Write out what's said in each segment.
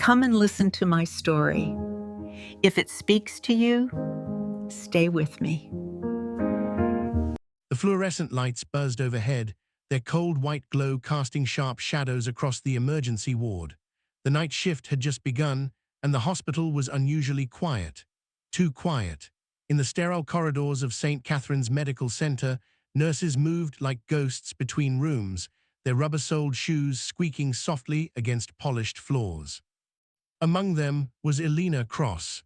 Come and listen to my story. If it speaks to you, stay with me. The fluorescent lights buzzed overhead, their cold white glow casting sharp shadows across the emergency ward. The night shift had just begun, and the hospital was unusually quiet. Too quiet. In the sterile corridors of St. Catherine's Medical Center, nurses moved like ghosts between rooms, their rubber-soled shoes squeaking softly against polished floors. Among them was Elena Cross.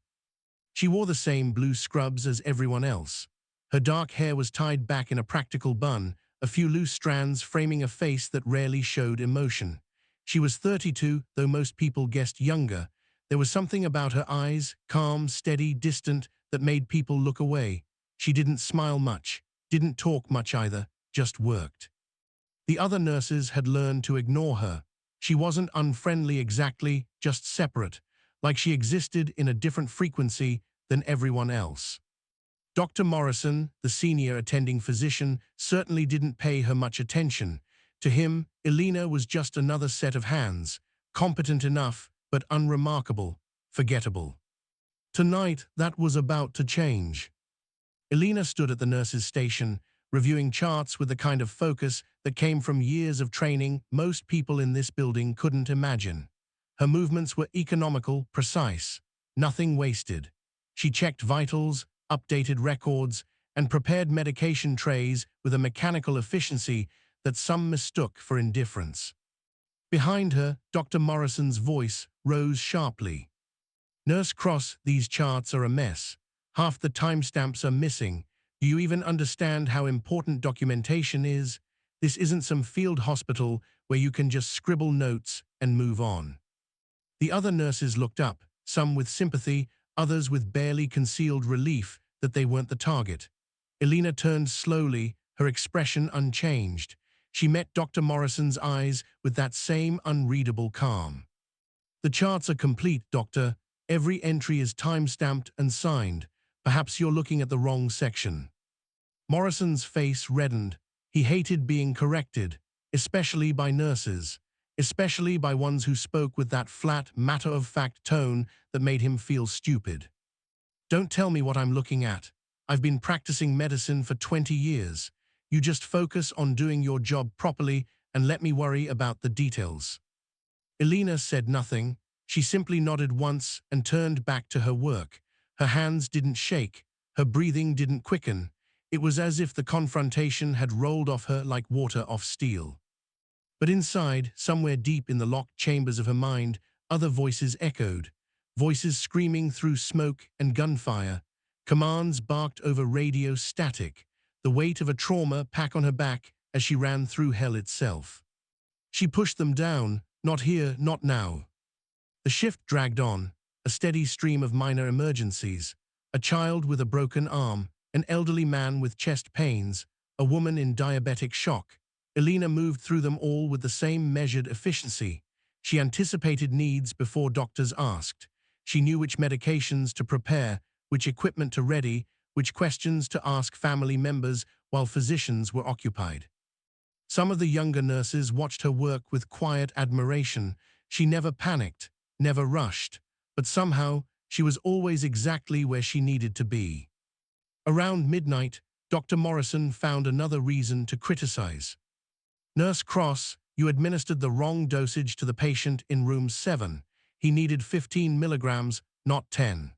She wore the same blue scrubs as everyone else. Her dark hair was tied back in a practical bun, a few loose strands framing a face that rarely showed emotion. She was 32, though most people guessed younger. There was something about her eyes, calm, steady, distant, that made people look away. She didn't smile much, didn't talk much either, just worked. The other nurses had learned to ignore her. She wasn't unfriendly exactly, just separate, like she existed in a different frequency than everyone else. Dr. Morrison, the senior attending physician, certainly didn't pay her much attention. To him, Elena was just another set of hands, competent enough, but unremarkable, forgettable. Tonight, that was about to change. Elena stood at the nurse's station, reviewing charts with the kind of focus that came from years of training most people in this building couldn't imagine. Her movements were economical, precise, nothing wasted. She checked vitals, updated records, and prepared medication trays with a mechanical efficiency that some mistook for indifference. Behind her, Dr. Morrison's voice rose sharply. "Nurse Cross, these charts are a mess. Half the timestamps are missing. Do you even understand how important documentation is? This isn't some field hospital where you can just scribble notes and move on." The other nurses looked up, some with sympathy, others with barely concealed relief that they weren't the target. Elena turned slowly, her expression unchanged. She met Dr. Morrison's eyes with that same unreadable calm. "The charts are complete, Doctor. Every entry is time-stamped and signed. Perhaps you're looking at the wrong section." Morrison's face reddened. He hated being corrected, especially by nurses, especially by ones who spoke with that flat, matter-of-fact tone that made him feel stupid. "Don't tell me what I'm looking at. I've been practicing medicine for 20 years. You just focus on doing your job properly and let me worry about the details." Elena said nothing. She simply nodded once and turned back to her work. Her hands didn't shake. Her breathing didn't quicken. It was as if the confrontation had rolled off her like water off steel. But inside, somewhere deep in the locked chambers of her mind, other voices echoed. Voices screaming through smoke and gunfire. Commands barked over radio static. The weight of a trauma pack on her back as she ran through hell itself. She pushed them down. Not here, not now. The shift dragged on, a steady stream of minor emergencies. A child with a broken arm, an elderly man with chest pains, a woman in diabetic shock. Elena moved through them all with the same measured efficiency. She anticipated needs before doctors asked. She knew which medications to prepare, which equipment to ready, which questions to ask family members while physicians were occupied. Some of the younger nurses watched her work with quiet admiration. She never panicked, never rushed, but somehow she was always exactly where she needed to be. Around midnight, Dr. Morrison found another reason to criticize. "Nurse Cross, you administered the wrong dosage to the patient in room 7. He needed 15 milligrams, not 10.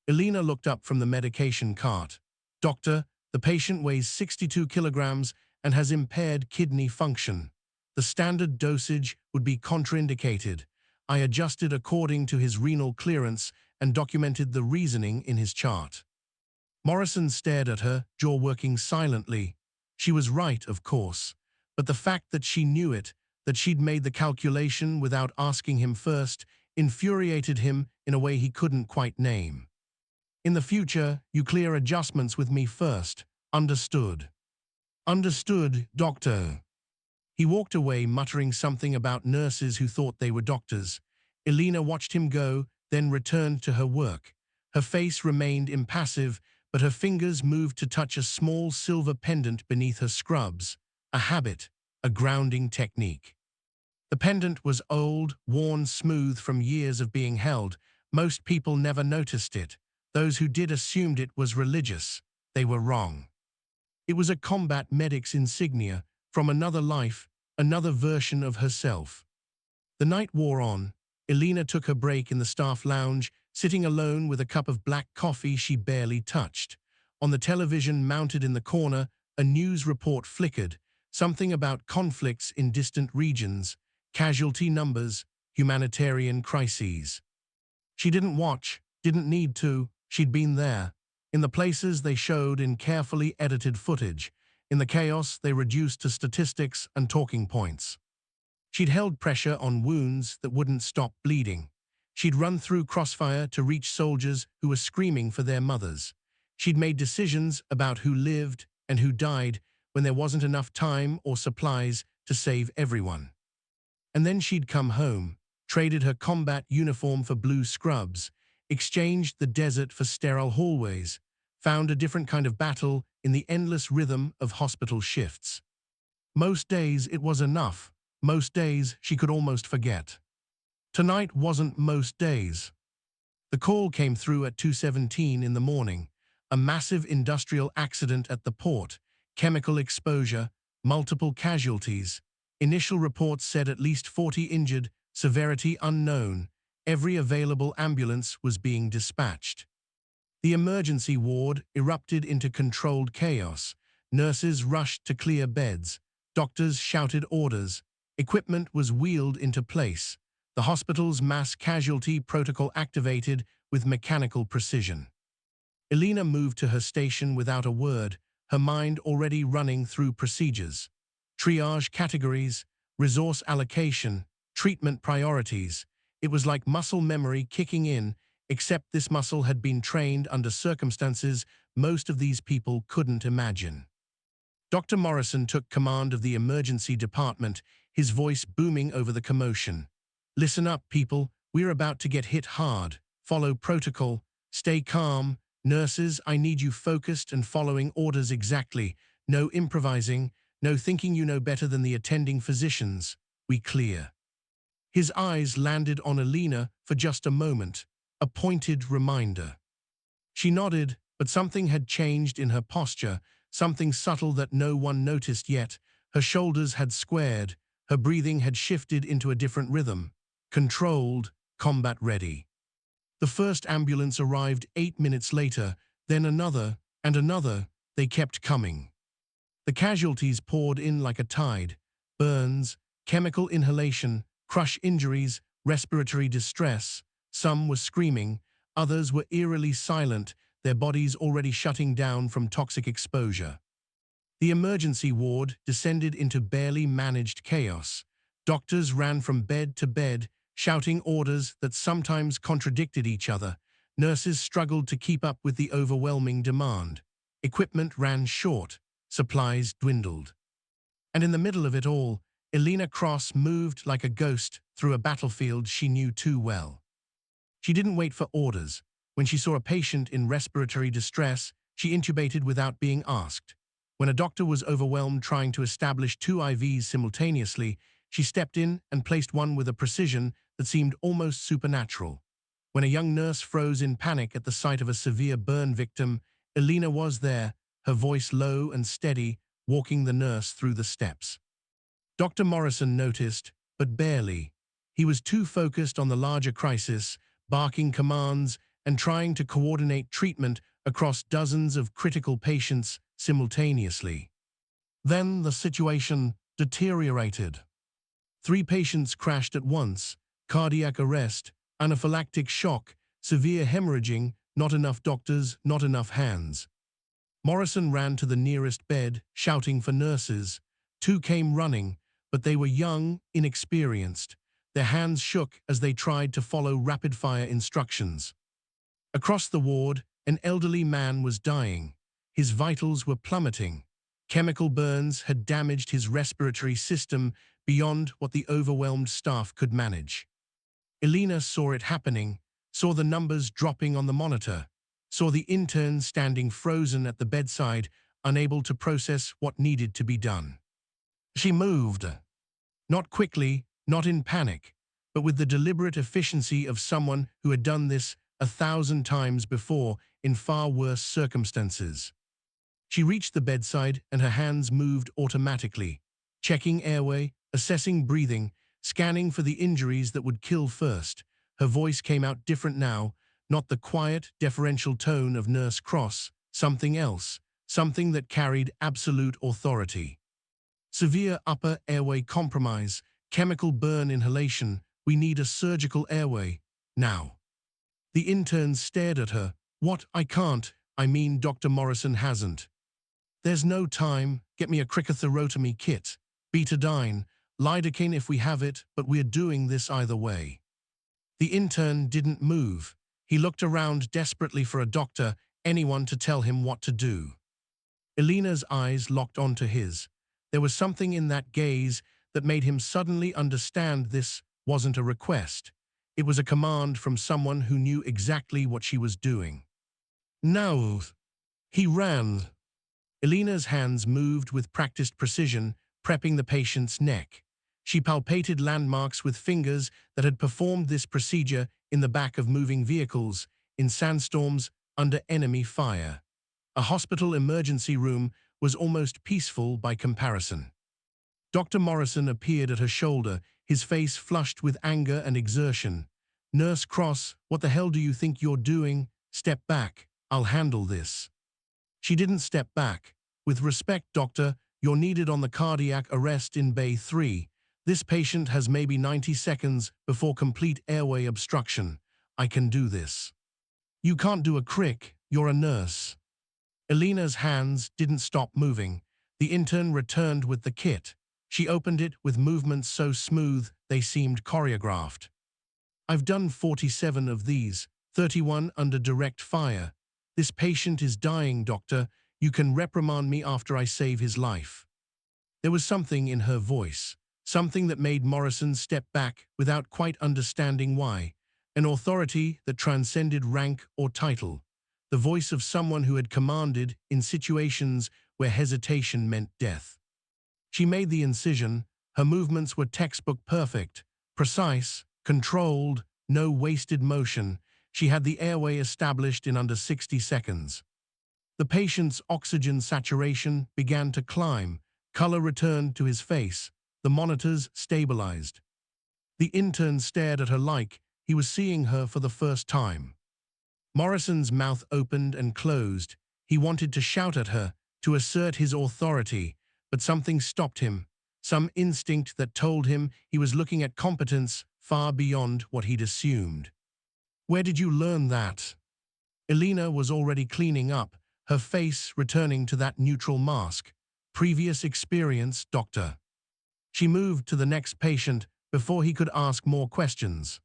Elena looked up from the medication cart. "Doctor, the patient weighs 62 kilograms and has impaired kidney function. The standard dosage would be contraindicated. I adjusted according to his renal clearance and documented the reasoning in his chart." Morrison stared at her, jaw working silently. She was right, of course. But the fact that she knew it, that she'd made the calculation without asking him first, infuriated him in a way he couldn't quite name. "In the future, you clear adjustments with me first. Understood." "Understood, doctor." He walked away, muttering something about nurses who thought they were doctors. Elena watched him go, then returned to her work. Her face remained impassive, but her fingers moved to touch a small silver pendant beneath her scrubs. A habit, a grounding technique. The pendant was old, worn smooth from years of being held. Most people never noticed it. Those who did assumed it was religious. They were wrong. It was a combat medic's insignia from another life, another version of herself. The night wore on. Elena took her break in the staff lounge, sitting alone with a cup of black coffee she barely touched. On the television mounted in the corner, a news report flickered, something about conflicts in distant regions, casualty numbers, humanitarian crises. She didn't watch, didn't need to, she'd been there. In the places they showed in carefully edited footage, in the chaos they reduced to statistics and talking points. She'd held pressure on wounds that wouldn't stop bleeding. She'd run through crossfire to reach soldiers who were screaming for their mothers. She'd made decisions about who lived and who died when there wasn't enough time or supplies to save everyone. And then she'd come home, traded her combat uniform for blue scrubs, exchanged the desert for sterile hallways, found a different kind of battle in the endless rhythm of hospital shifts. Most days it was enough. Most days she could almost forget. Tonight wasn't most days. The call came through at 2:17 in the morning. A massive industrial accident at the port, chemical exposure, multiple casualties. Initial reports said at least 40 injured, severity unknown. Every available ambulance was being dispatched. The emergency ward erupted into controlled chaos. Nurses rushed to clear beds. Doctors shouted orders. Equipment was wheeled into place. The hospital's mass casualty protocol activated with mechanical precision. Elena moved to her station without a word, her mind already running through procedures. Triage categories, resource allocation, treatment priorities. It was like muscle memory kicking in, except this muscle had been trained under circumstances most of these people couldn't imagine. Dr. Morrison took command of the emergency department, his voice booming over the commotion. "Listen up, people. We're about to get hit hard. Follow protocol. Stay calm. Nurses, I need you focused and following orders exactly. No improvising, no thinking you know better than the attending physicians. We clear." His eyes landed on Elena for just a moment, a pointed reminder. She nodded, but something had changed in her posture, something subtle that no one noticed yet. Her shoulders had squared, her breathing had shifted into a different rhythm. Controlled, combat-ready. The first ambulance arrived 8 minutes later, then another, and another. They kept coming. The casualties poured in like a tide. Burns, chemical inhalation, crush injuries, respiratory distress. Some were screaming, others were eerily silent, their bodies already shutting down from toxic exposure. The emergency ward descended into barely managed chaos. Doctors ran from bed to bed, shouting orders that sometimes contradicted each other. Nurses struggled to keep up with the overwhelming demand. Equipment ran short, supplies dwindled. And in the middle of it all, Elena Cross moved like a ghost through a battlefield she knew too well. She didn't wait for orders. When she saw a patient in respiratory distress, she intubated without being asked. When a doctor was overwhelmed trying to establish 2 IVs simultaneously, she stepped in and placed one with a precision that seemed almost supernatural. When a young nurse froze in panic at the sight of a severe burn victim, Elena was there, her voice low and steady, walking the nurse through the steps. Dr. Morrison noticed, but barely. He was too focused on the larger crisis, barking commands and trying to coordinate treatment across dozens of critical patients simultaneously. Then the situation deteriorated. 3 patients crashed at once: cardiac arrest, anaphylactic shock, severe hemorrhaging, not enough doctors, not enough hands. Morrison ran to the nearest bed, shouting for nurses. 2 came running, but they were young, inexperienced. Their hands shook as they tried to follow rapid-fire instructions. Across the ward, an elderly man was dying. His vitals were plummeting. Chemical burns had damaged his respiratory system beyond what the overwhelmed staff could manage. Elena saw it happening, saw the numbers dropping on the monitor, saw the intern standing frozen at the bedside, unable to process what needed to be done. She moved. Not quickly, not in panic, but with the deliberate efficiency of someone who had done this 1,000 times before in far worse circumstances. She reached the bedside and her hands moved automatically, checking airway, assessing breathing, scanning for the injuries that would kill first. Her voice came out different now, not the quiet, deferential tone of Nurse Cross, something else, something that carried absolute authority. Severe upper airway compromise, chemical burn inhalation, we need a surgical airway, now. The intern stared at her. What, I can't, I mean Dr. Morrison hasn't. There's no time, get me a cricothyrotomy kit, betadine, lidocaine if we have it, but we're doing this either way. The intern didn't move. He looked around desperately for a doctor, anyone to tell him what to do. Elena's eyes locked onto his. There was something in that gaze that made him suddenly understand this wasn't a request. It was a command from someone who knew exactly what she was doing. Now, he ran. Elena's hands moved with practiced precision, prepping the patient's neck. She palpated landmarks with fingers that had performed this procedure in the back of moving vehicles, in sandstorms, under enemy fire. A hospital emergency room was almost peaceful by comparison. Dr. Morrison appeared at her shoulder, his face flushed with anger and exertion. Nurse Cross, what the hell do you think you're doing? Step back, I'll handle this. She didn't step back. With respect, doctor, you're needed on the cardiac arrest in Bay 3. This patient has maybe 90 seconds before complete airway obstruction. I can do this. You can't do a crick, you're a nurse. Elena's hands didn't stop moving. The intern returned with the kit. She opened it with movements so smooth they seemed choreographed. I've done 47 of these, 31 under direct fire. This patient is dying, doctor. You can reprimand me after I save his life. There was something in her voice, something that made Morrison step back without quite understanding why, an authority that transcended rank or title, the voice of someone who had commanded in situations where hesitation meant death. She made the incision. Her movements were textbook perfect, precise, controlled, no wasted motion. She had the airway established in under 60 seconds. The patient's oxygen saturation began to climb. Color returned to his face. The monitors stabilized. The intern stared at her like he was seeing her for the first time. Morrison's mouth opened and closed. He wanted to shout at her, to assert his authority, but something stopped him, some instinct that told him he was looking at competence far beyond what he'd assumed. Where did you learn that? Elena was already cleaning up, her face returning to that neutral mask. Previous experience, doctor. She moved to the next patient before he could ask more questions.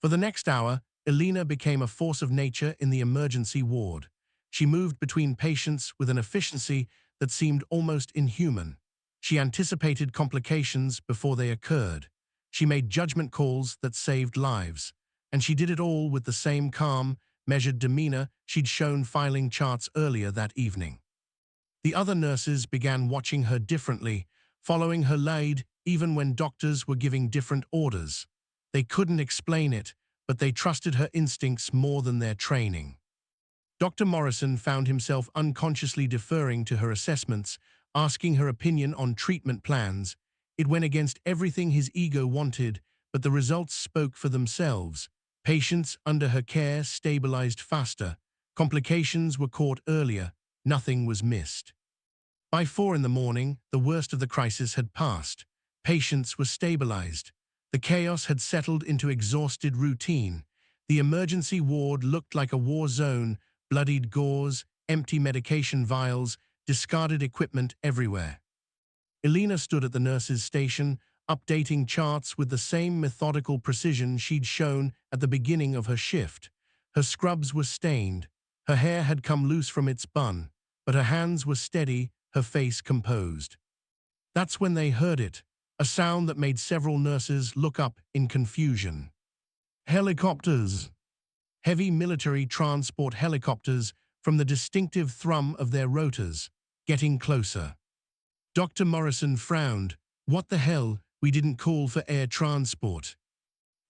For the next hour, Elena became a force of nature in the emergency ward. She moved between patients with an efficiency that seemed almost inhuman. She anticipated complications before they occurred. She made judgment calls that saved lives. And she did it all with the same calm, measured demeanor she'd shown filing charts earlier that evening. The other nurses began watching her differently, following her lead even when doctors were giving different orders. They couldn't explain it, but they trusted her instincts more than their training. Dr. Morrison found himself unconsciously deferring to her assessments, asking her opinion on treatment plans. It went against everything his ego wanted, but the results spoke for themselves. Patients under her care stabilized faster. Complications were caught earlier. Nothing was missed. By 4 in the morning, the worst of the crisis had passed. Patients were stabilized. The chaos had settled into exhausted routine. The emergency ward looked like a war zone, bloodied gauze, empty medication vials, discarded equipment everywhere. Elena stood at the nurse's station, updating charts with the same methodical precision she'd shown at the beginning of her shift. Her scrubs were stained. Her hair had come loose from its bun, but her hands were steady, her face composed. That's when they heard it, a sound that made several nurses look up in confusion. Helicopters! Heavy military transport helicopters from the distinctive thrum of their rotors, getting closer. Dr. Morrison frowned. What the hell, We didn't call for air transport.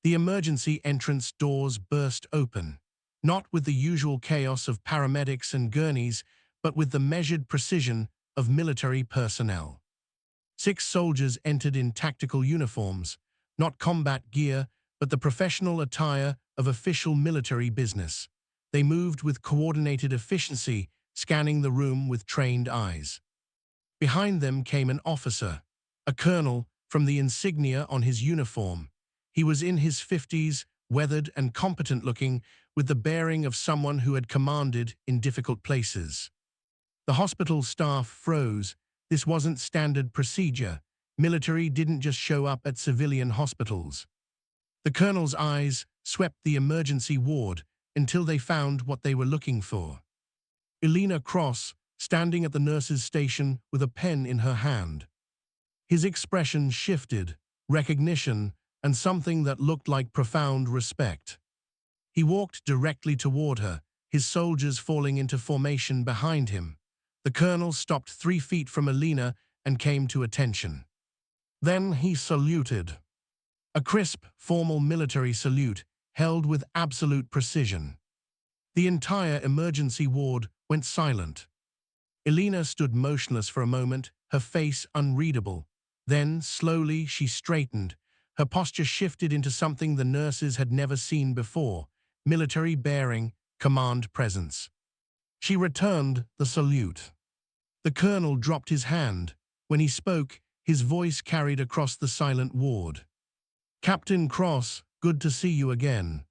The emergency entrance doors burst open, not with the usual chaos of paramedics and gurneys, but with the measured precision of military personnel. 6 soldiers entered in tactical uniforms, not combat gear, but the professional attire of official military business. They moved with coordinated efficiency, scanning the room with trained eyes. Behind them came an officer, a colonel, from the insignia on his uniform. He was in his 50s, weathered and competent-looking, with the bearing of someone who had commanded in difficult places. The hospital staff froze. This wasn't standard procedure. Military didn't just show up at civilian hospitals. The colonel's eyes swept the emergency ward until they found what they were looking for. Elena Cross, standing at the nurse's station with a pen in her hand. His expression shifted, recognition, and something that looked like profound respect. He walked directly toward her, his soldiers falling into formation behind him. The colonel stopped 3 feet from Elena and came to attention. Then he saluted. A crisp, formal military salute, held with absolute precision. The entire emergency ward went silent. Elena stood motionless for a moment, her face unreadable. Then, slowly, she straightened. Her posture shifted into something the nurses had never seen before: military bearing, command presence. She returned the salute. The colonel dropped his hand. When he spoke, his voice carried across the silent ward. "Captain Cross, good to see you again."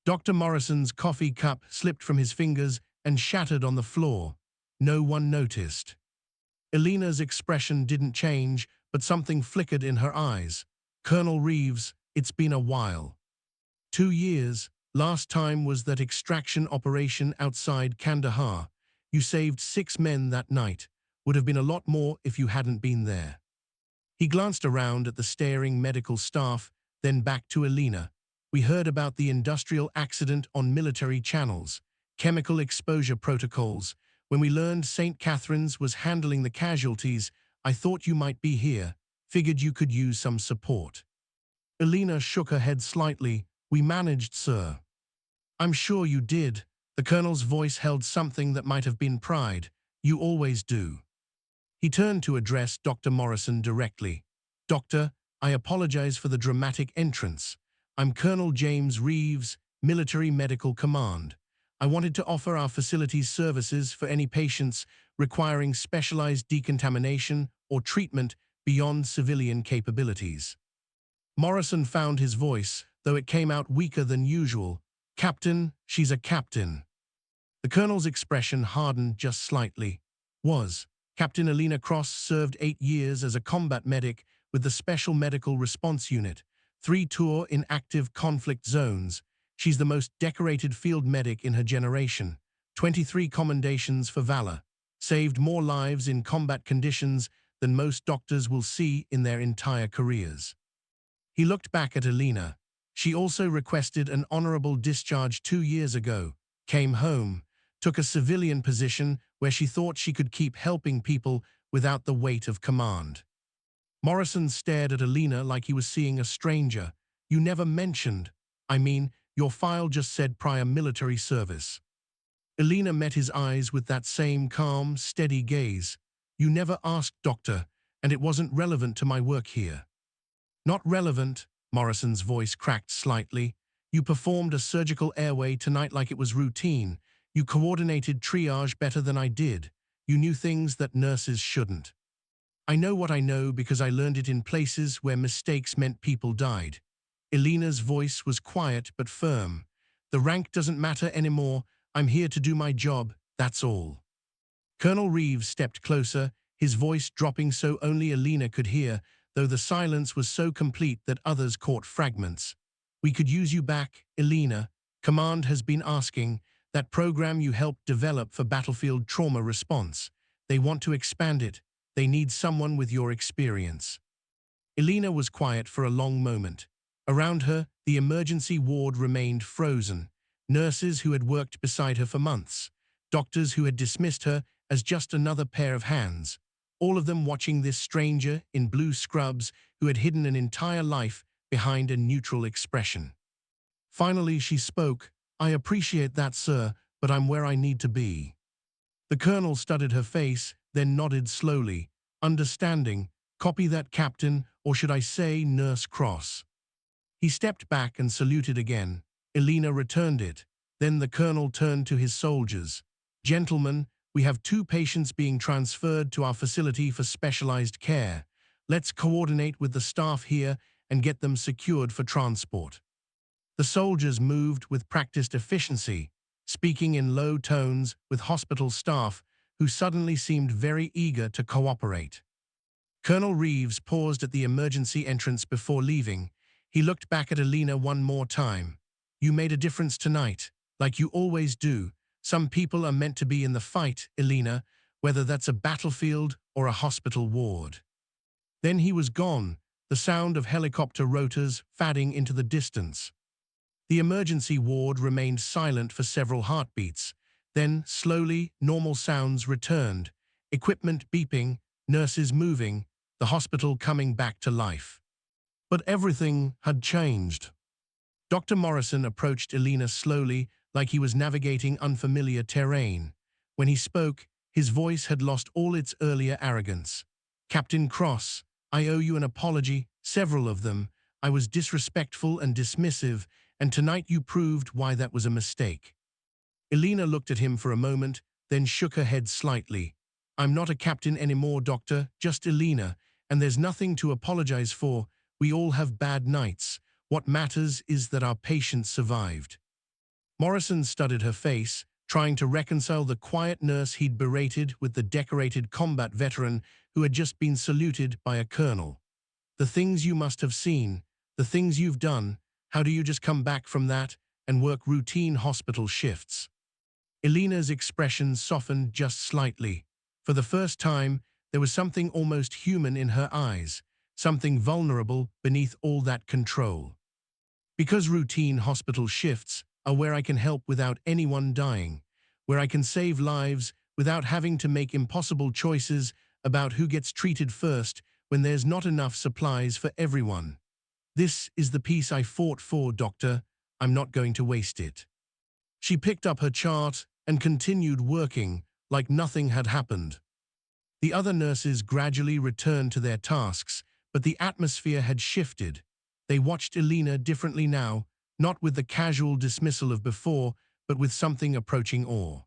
Dr. Morrison's coffee cup slipped from his fingers and shattered on the floor. No one noticed. Elena's expression didn't change, but something flickered in her eyes. "Colonel Reeves, it's been a while." 2 years. Last time was that extraction operation outside Kandahar. You saved 6 men that night. Would have been a lot more if you hadn't been there. He glanced around at the staring medical staff, then back to Elena. "We heard about the industrial accident on military channels, chemical exposure protocols. When we learned St. Catherine's was handling the casualties, I thought you might be here, figured you could use some support." Elena shook her head slightly. "We managed, sir." "I'm sure you did." The colonel's voice held something that might have been pride. "You always do." He turned to address Dr. Morrison directly. "Doctor, I apologize for the dramatic entrance. I'm Colonel James Reeves, Military Medical Command. I wanted to offer our facility's services for any patients requiring specialized decontamination or treatment beyond civilian capabilities." Morrison found his voice, though it came out weaker than usual. "Captain, she's a captain." The colonel's expression hardened just slightly. Captain Elena Cross served 8 years as a combat medic with the Special Medical Response Unit, 3 tour in active conflict zones. She's the most decorated field medic in her generation, 23 commendations for valor, saved more lives in combat conditions than most doctors will see in their entire careers. He looked back at Elena. She also requested an honorable discharge 2 years ago, came home, took a civilian position where she thought she could keep helping people without the weight of command. Morrison stared at Elena like he was seeing a stranger. "You never mentioned. Your file just said prior military service." Elena met his eyes with that same calm, steady gaze. "You never asked, doctor, and it wasn't relevant to my work here." "Not relevant," Morrison's voice cracked slightly. "You performed a surgical airway tonight like it was routine. You coordinated triage better than I did. You knew things that nurses shouldn't." "I know what I know because I learned it in places where mistakes meant people died." Elena's voice was quiet but firm. "The rank doesn't matter anymore. I'm here to do my job, that's all." Colonel Reeves stepped closer, his voice dropping so only Elena could hear, though the silence was so complete that others caught fragments. "We could use you back, Elena. Command has been asking. That program you helped develop for battlefield trauma response. They want to expand it. They need someone with your experience." Elena was quiet for a long moment. Around her, the emergency ward remained frozen. Nurses who had worked beside her for months. Doctors who had dismissed her as just another pair of hands. All of them watching this stranger in blue scrubs who had hidden an entire life behind a neutral expression. Finally, she spoke. "I appreciate that, sir, but I'm where I need to be." The colonel studied her face, then nodded slowly. "Understanding. Copy that, Captain, or should I say Nurse Cross." He stepped back and saluted again. Elena returned it. Then the colonel turned to his soldiers. "Gentlemen, we have 2 patients being transferred to our facility for specialized care. Let's coordinate with the staff here and get them secured for transport." The soldiers moved with practiced efficiency, speaking in low tones with hospital staff who suddenly seemed very eager to cooperate. Colonel Reeves paused at the emergency entrance before leaving. He looked back at Elena one more time. "You made a difference tonight, like you always do. Some people are meant to be in the fight, Elena, whether that's a battlefield or a hospital ward." Then he was gone, the sound of helicopter rotors fading into the distance. The emergency ward remained silent for several heartbeats. Then, slowly, normal sounds returned. Equipment beeping, nurses moving, the hospital coming back to life. But everything had changed. Dr. Morrison approached Elena slowly, like he was navigating unfamiliar terrain. When he spoke, his voice had lost all its earlier arrogance. "Captain Cross, I owe you an apology, several of them. I was disrespectful and dismissive, and tonight you proved why that was a mistake." Elena looked at him for a moment, then shook her head slightly. "I'm not a captain anymore, doctor, just Elena, and there's nothing to apologize for. We all have bad nights. What matters is that our patient survived." Morrison studied her face, trying to reconcile the quiet nurse he'd berated with the decorated combat veteran who had just been saluted by a colonel. "The things you must have seen, the things you've done, how do you just come back from that and work routine hospital shifts?" Elena's expression softened just slightly. For the first time, there was something almost human in her eyes, something vulnerable beneath all that control. "Because routine hospital shifts are where I can help without anyone dying, where I can save lives without having to make impossible choices about who gets treated first when there's not enough supplies for everyone. This is the peace I fought for, doctor. I'm not going to waste it." She picked up her chart and continued working like nothing had happened. The other nurses gradually returned to their tasks, but the atmosphere had shifted. They watched Elena differently now, not with the casual dismissal of before, but with something approaching awe.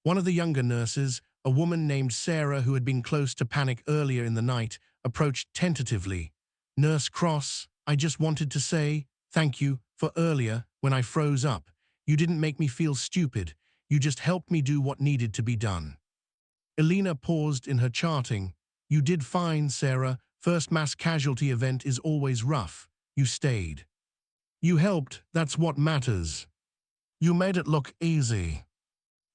One of the younger nurses, a woman named Sarah who had been close to panic earlier in the night, approached tentatively. "Nurse Cross, I just wanted to say thank you for earlier when I froze up. You didn't make me feel stupid. You just helped me do what needed to be done." Elena paused in her charting. "You did fine, Sarah. First mass casualty event is always rough. You stayed. You helped, that's what matters. You made it look easy."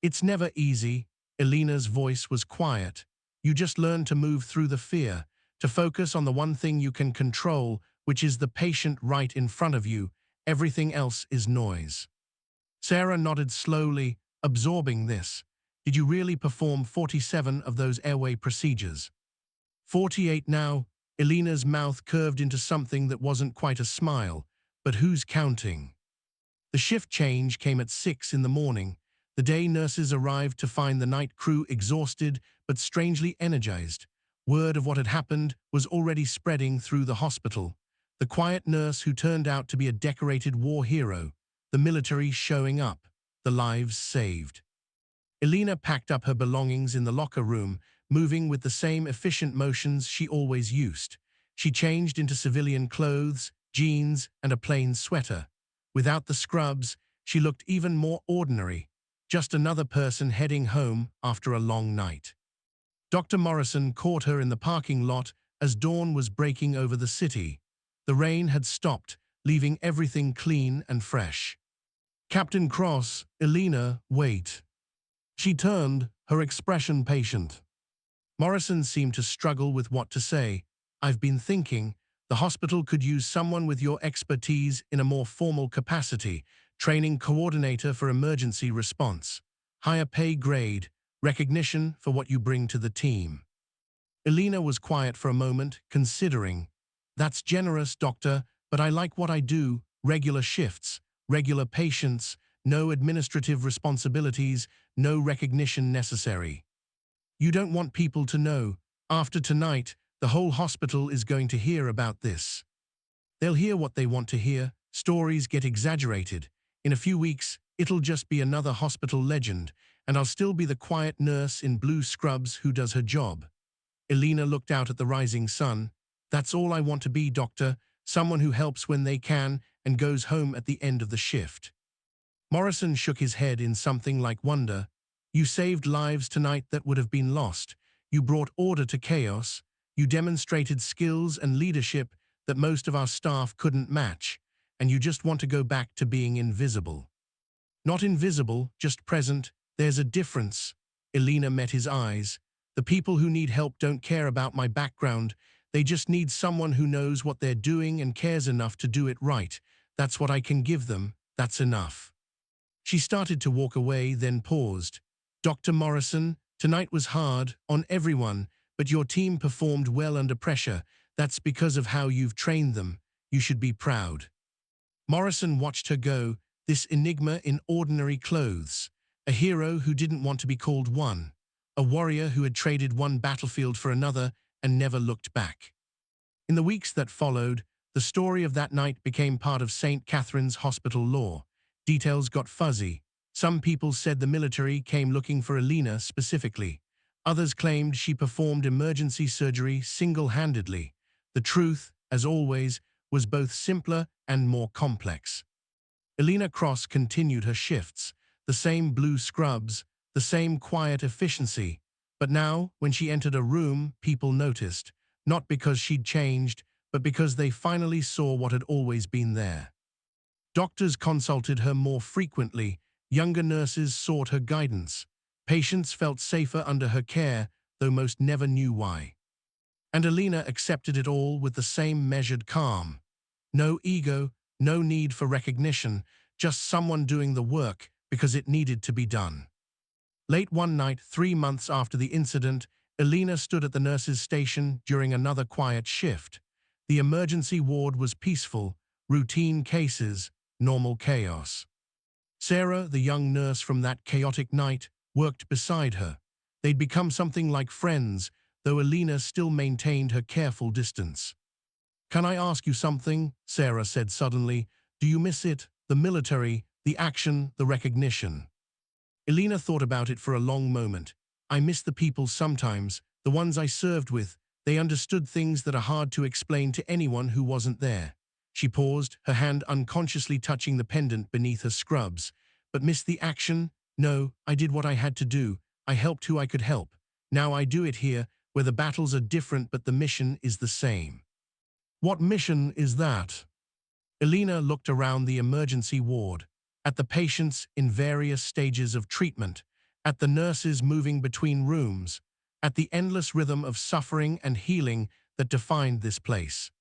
"It's never easy." Elena's voice was quiet. "You just learn to move through the fear, to focus on the one thing you can control, which is the patient right in front of you. Everything else is noise." Sarah nodded slowly, absorbing this. "Did you really perform 47 of those airway procedures?" 48 now." Elena's mouth curved into something that wasn't quite a smile. "But who's counting?" The shift change came at 6 in the morning. The day nurses arrived to find the night crew exhausted but strangely energized. Word of what had happened was already spreading through the hospital. The quiet nurse who turned out to be a decorated war hero. The military showing up. The lives saved. Elena packed up her belongings in the locker room, moving with the same efficient motions she always used. She changed into civilian clothes, jeans, and a plain sweater. Without the scrubs, she looked even more ordinary, just another person heading home after a long night. Dr. Morrison caught her in the parking lot as dawn was breaking over the city. The rain had stopped, leaving everything clean and fresh. "Captain Cross, Elena, wait." She turned, her expression patient. Morrison seemed to struggle with what to say. "I've been thinking, the hospital could use someone with your expertise in a more formal capacity, training coordinator for emergency response. Higher pay grade, recognition for what you bring to the team." Elena was quiet for a moment, considering. That's generous, doctor, but I like what I do. Regular shifts, regular patients, no administrative responsibilities, no recognition necessary. You don't want people to know. After tonight, the whole hospital is going to hear about this. They'll hear what they want to hear. Stories get exaggerated. In a few weeks, it'll just be another hospital legend, and I'll still be the quiet nurse in blue scrubs who does her job. Elena looked out at the rising sun. That's all I want to be, doctor. Someone who helps when they can and goes home at the end of the shift. Morrison shook his head in something like wonder. You saved lives tonight that would have been lost. You brought order to chaos. You demonstrated skills and leadership that most of our staff couldn't match. And you just want to go back to being invisible. Not invisible, just present. There's a difference. Elena met his eyes. The people who need help don't care about my background. They just need someone who knows what they're doing and cares enough to do it right. That's what I can give them. That's enough. She started to walk away, then paused. Dr. Morrison, tonight was hard on everyone, but your team performed well under pressure. That's because of how you've trained them. You should be proud. Morrison watched her go, this enigma in ordinary clothes. A hero who didn't want to be called one. A warrior who had traded one battlefield for another and never looked back. In the weeks that followed, the story of that night became part of St. Catherine's Hospital lore. Details got fuzzy. Some people said the military came looking for Elena specifically. Others claimed she performed emergency surgery single-handedly. The truth, as always, was both simpler and more complex. Elena Cross continued her shifts, the same blue scrubs, the same quiet efficiency. But now, when she entered a room, people noticed, not because she'd changed, but because they finally saw what had always been there. Doctors consulted her more frequently, younger nurses sought her guidance. Patients felt safer under her care, though most never knew why. And Elena accepted it all with the same measured calm. No ego, no need for recognition, just someone doing the work because it needed to be done. Late one night, 3 months after the incident, Elena stood at the nurse's station during another quiet shift. The emergency ward was peaceful, routine cases, normal chaos. Sarah, the young nurse from that chaotic night, worked beside her. They'd become something like friends, though Elena still maintained her careful distance. "Can I ask you something?" Sarah said suddenly. "Do you miss it? The military, the action, the recognition?" Elena thought about it for a long moment. "I miss the people sometimes, the ones I served with. They understood things that are hard to explain to anyone who wasn't there." She paused, her hand unconsciously touching the pendant beneath her scrubs. "But miss the action? No, I did what I had to do. I helped who I could help. Now I do it here, where the battles are different but the mission is the same." "What mission is that?" Elena looked around the emergency ward, at the patients in various stages of treatment, at the nurses moving between rooms, at the endless rhythm of suffering and healing that defined this place.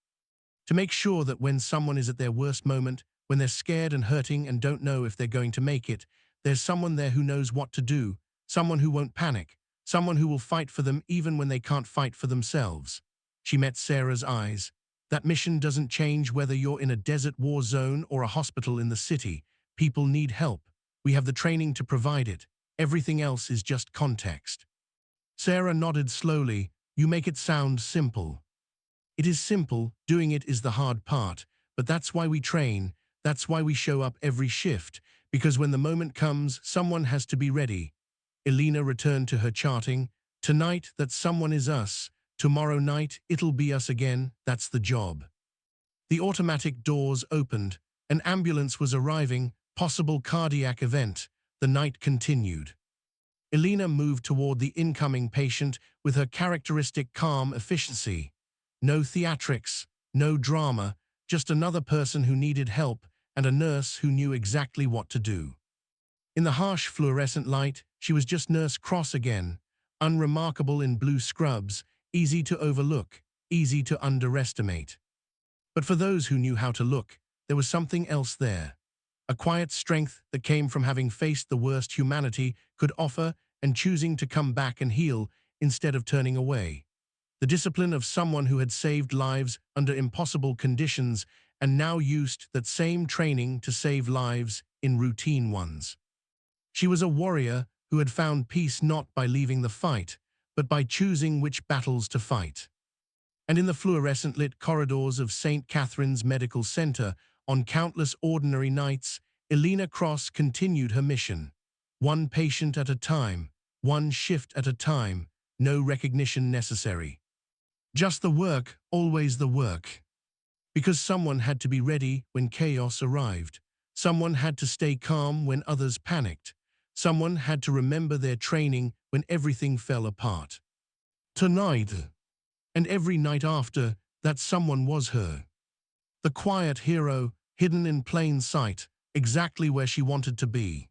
To make sure that when someone is at their worst moment, when they're scared and hurting and don't know if they're going to make it, there's someone there who knows what to do, someone who won't panic, someone who will fight for them even when they can't fight for themselves. She met Sarah's eyes. That mission doesn't change whether you're in a desert war zone or a hospital in the city. People need help. We have the training to provide it. Everything else is just context. Sarah nodded slowly. "You make it sound simple." "It is simple, doing it is the hard part, but that's why we train, that's why we show up every shift, because when the moment comes, someone has to be ready." Elena returned to her charting. "Tonight, that someone is us. Tomorrow night, it'll be us again. That's the job." The automatic doors opened. An ambulance was arriving, possible cardiac event. The night continued. Elena moved toward the incoming patient with her characteristic calm efficiency. No theatrics, no drama, just another person who needed help and a nurse who knew exactly what to do. In the harsh fluorescent light, she was just Nurse Cross again, unremarkable in blue scrubs, easy to overlook, easy to underestimate. But for those who knew how to look, there was something else there. A quiet strength that came from having faced the worst humanity could offer and choosing to come back and heal instead of turning away. the discipline of someone who had saved lives under impossible conditions and now used that same training to save lives in routine ones. She was a warrior who had found peace not by leaving the fight, but by choosing which battles to fight. And in the fluorescent-lit corridors of St. Catherine's Medical Center, on countless ordinary nights, Elena Cross continued her mission. One patient at a time, one shift at a time, no recognition necessary. Just the work, always the work. Because someone had to be ready when chaos arrived. Someone had to stay calm when others panicked. Someone had to remember their training when everything fell apart. Tonight, and every night after, that someone was her. The quiet hero, hidden in plain sight, exactly where she wanted to be.